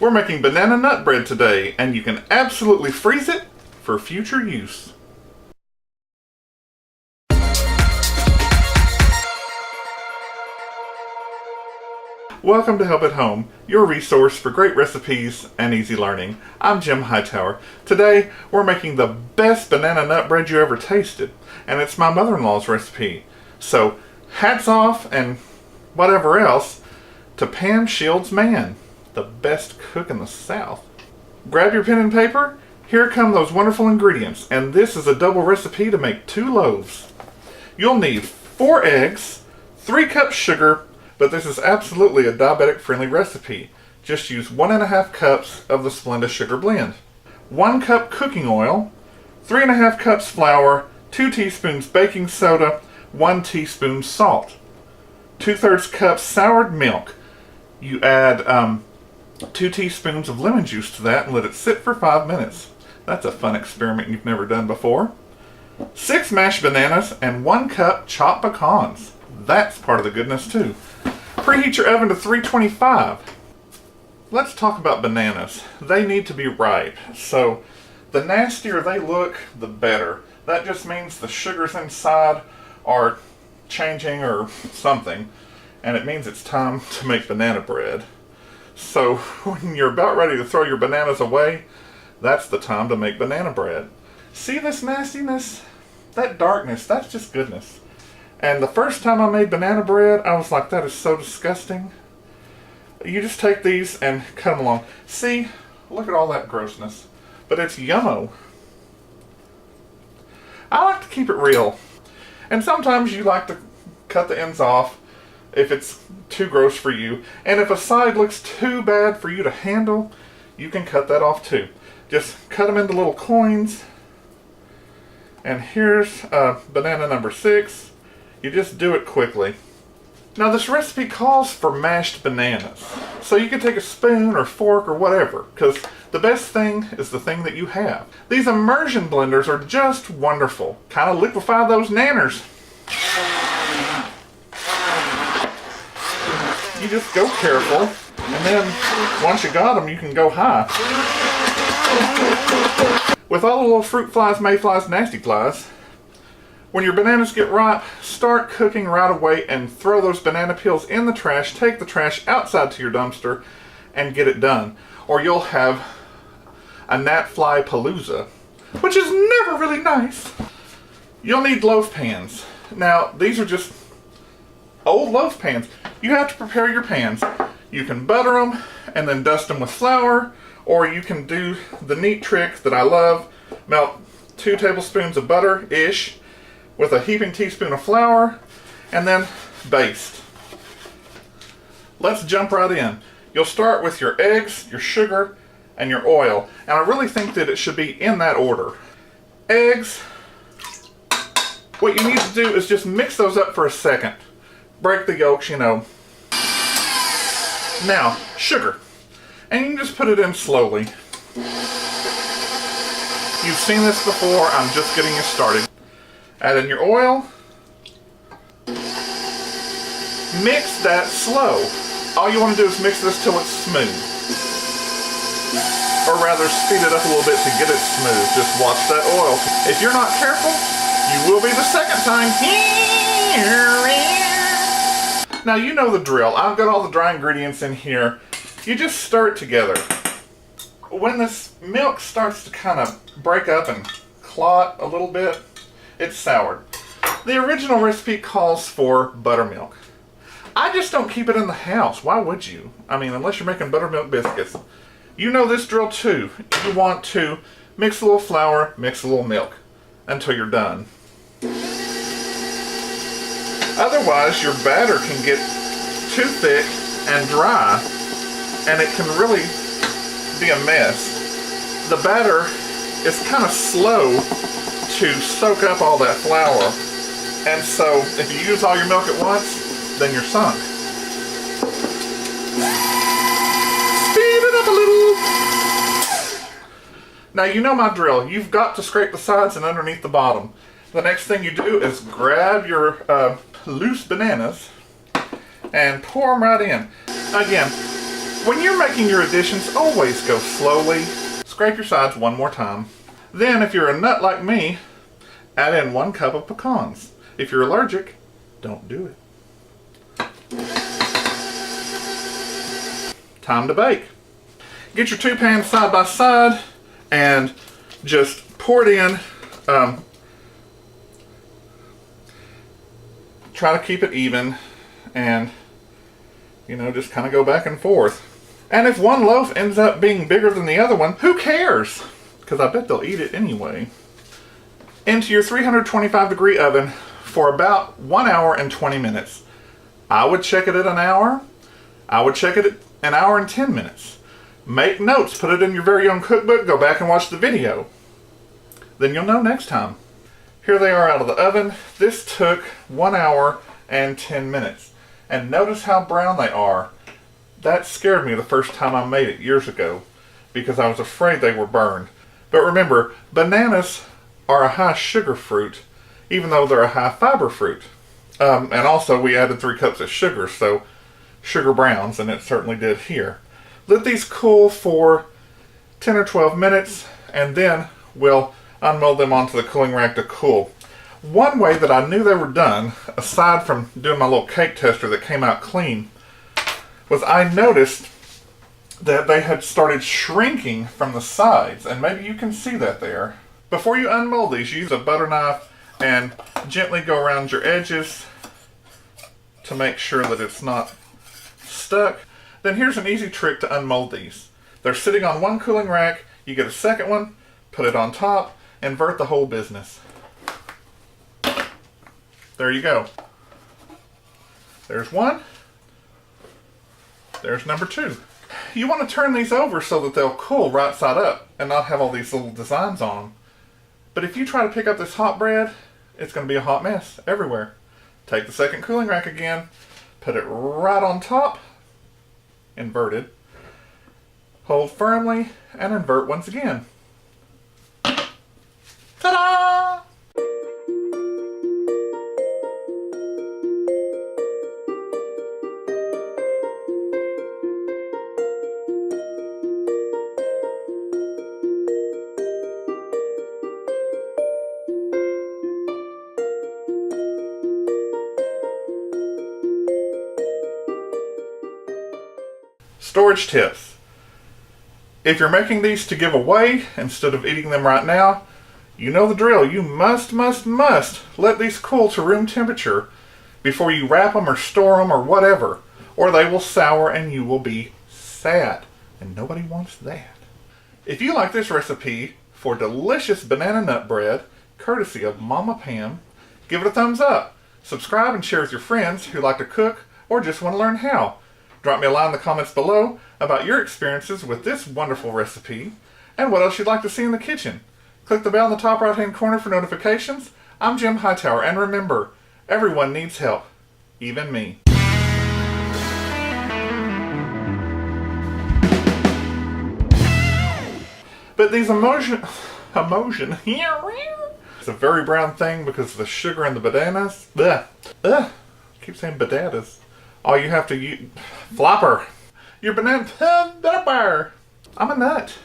We're making banana nut bread today, and you can absolutely freeze it for future use. Welcome to Help at Home, your resource for great recipes and easy learning. I'm Jim Hightower. Today, we're making the best banana nut bread you ever tasted, and it's my mother-in-law's recipe. So, hats off and whatever else to Pam Shields' man, the best cook in the South. Grab your pen and paper. Here come those wonderful ingredients, and this is a double recipe to make 2 loaves. You'll need 4 eggs, 3 cups sugar, but this is absolutely a diabetic-friendly recipe. Just use 1½ cups of the Splenda sugar blend, 1 cup cooking oil, 3½ cups flour, 2 teaspoons baking soda, 1 teaspoon salt, 2/3 cup soured milk. You add 2 teaspoons of lemon juice to that and let it sit for 5 minutes. That's a fun experiment you've never done before. 6 mashed bananas and 1 cup chopped pecans. That's part of the goodness too. Preheat your oven to 325. Let's talk about bananas. They need to be ripe. So the nastier they look, the better. That just means the sugars inside are changing or something, and it means it's time to make banana bread. So when you're about ready to throw your bananas away, that's the time to make banana bread. See this nastiness? That darkness, that's just goodness. And the first time I made banana bread, I was like, that is so disgusting. You just take these and cut them along. See, look at all that grossness. But it's yummo. I like to keep it real. And sometimes you like to cut the ends off if it's too gross for you. And if a side looks too bad for you to handle, you can cut that off too. Just cut them into little coins. And here's banana number 6. You just do it quickly. Now this recipe calls for mashed bananas. So you can take a spoon or fork or whatever, because the best thing is the thing that you have. These immersion blenders are just wonderful. Kind of liquefy those nanners. You just go careful, and then once you got them, you can go high. With all the little fruit flies, mayflies, nasty flies, when your bananas get ripe, start cooking right away and throw those banana peels in the trash. Take the trash outside to your dumpster and get it done. Or you'll have a gnat fly palooza, which is never really nice. You'll need loaf pans. Now, these are just old loaf pans. You have to prepare your pans. You can butter them and then dust them with flour, or you can do the neat trick that I love. Melt 2 tablespoons of butter-ish with a heaping teaspoon of flour, and then baste. Let's jump right in. You'll start with your eggs, your sugar, and your oil. And I really think that it should be in that order. Eggs, what you need to do is just mix those up for a second. Break the yolks, you know. Now, sugar. And you can just put it in slowly. You've seen this before, I'm just getting you started. Add in your oil. Mix that slow. All you want to do is mix this till it's smooth. Or rather, speed it up a little bit to get it smooth. Just watch that oil. If you're not careful, you will be the second time. Now you know the drill. I've got all the dry ingredients in here. You just stir it together. When this milk starts to kind of break up and clot a little bit, it's soured. The original recipe calls for buttermilk. I just don't keep it in the house. Why would you? I mean, unless you're making buttermilk biscuits. You know this drill too. You want to mix a little flour, mix a little milk until you're done. Otherwise, your batter can get too thick and dry, and it can really be a mess. The batter is kind of slow to soak up all that flour, and so if you use all your milk at once, then you're sunk. Speed it up a little. Now you know my drill. You've got to scrape the sides and underneath the bottom. The next thing you do is grab your loose bananas and pour them right in. Again, When you're making your additions, always go slowly. Scrape your sides one more time. Then, if you're a nut like me, add in 1 cup of pecans. If you're allergic, don't do it. Time to bake. Get your 2 pans side by side and just pour it in. Try to keep it even and, just kind of go back and forth. And if one loaf ends up being bigger than the other one, who cares? Because I bet they'll eat it anyway. Into your 325 degree oven for about 1 hour and 20 minutes. I would check it at an hour. I would check it at an hour and 10 minutes. Make notes, put it in your very own cookbook, go back and watch the video. Then you'll know next time. Here they are out of the oven. This took 1 hour and 10 minutes. And notice how brown they are. That scared me the first time I made it years ago because I was afraid they were burned. But remember, bananas are a high sugar fruit, even though they're a high fiber fruit. And also we added 3 cups of sugar, so sugar browns, and it certainly did here. Let these cool for 10 or 12 minutes, and then we'll unmold them onto the cooling rack to cool. One way that I knew they were done, aside from doing my little cake tester that came out clean, was I noticed that they had started shrinking from the sides, and maybe you can see that there. Before you unmold these, use a butter knife and gently go around your edges to make sure that it's not stuck. Then here's an easy trick to unmold these. They're sitting on one cooling rack, you get a second one, put it on top, invert the whole business. There you go. There's one. There's number 2. You want to turn these over so that they'll cool right side up and not have all these little designs on them. But if you try to pick up this hot bread, it's going to be a hot mess everywhere. Take the second cooling rack again, put it right on top, inverted, hold firmly, and invert once again. Ta-da! Storage tips. If you're making these to give away instead of eating them right now, you know the drill. You must let these cool to room temperature before you wrap them or store them or whatever, or they will sour and you will be sad. And nobody wants that. If you like this recipe for delicious banana nut bread, courtesy of Mama Pam, give it a thumbs up. Subscribe and share with your friends who like to cook or just want to learn how. Drop me a line in the comments below about your experiences with this wonderful recipe and what else you'd like to see in the kitchen. Click the bell in the top right hand corner for notifications. I'm Jim Hightower, and remember, everyone needs help, even me. But these emotion, it's a very brown thing because of the sugar and the bananas. I keep saying bananas. All you have to use, flopper. Your banana, I'm a nut.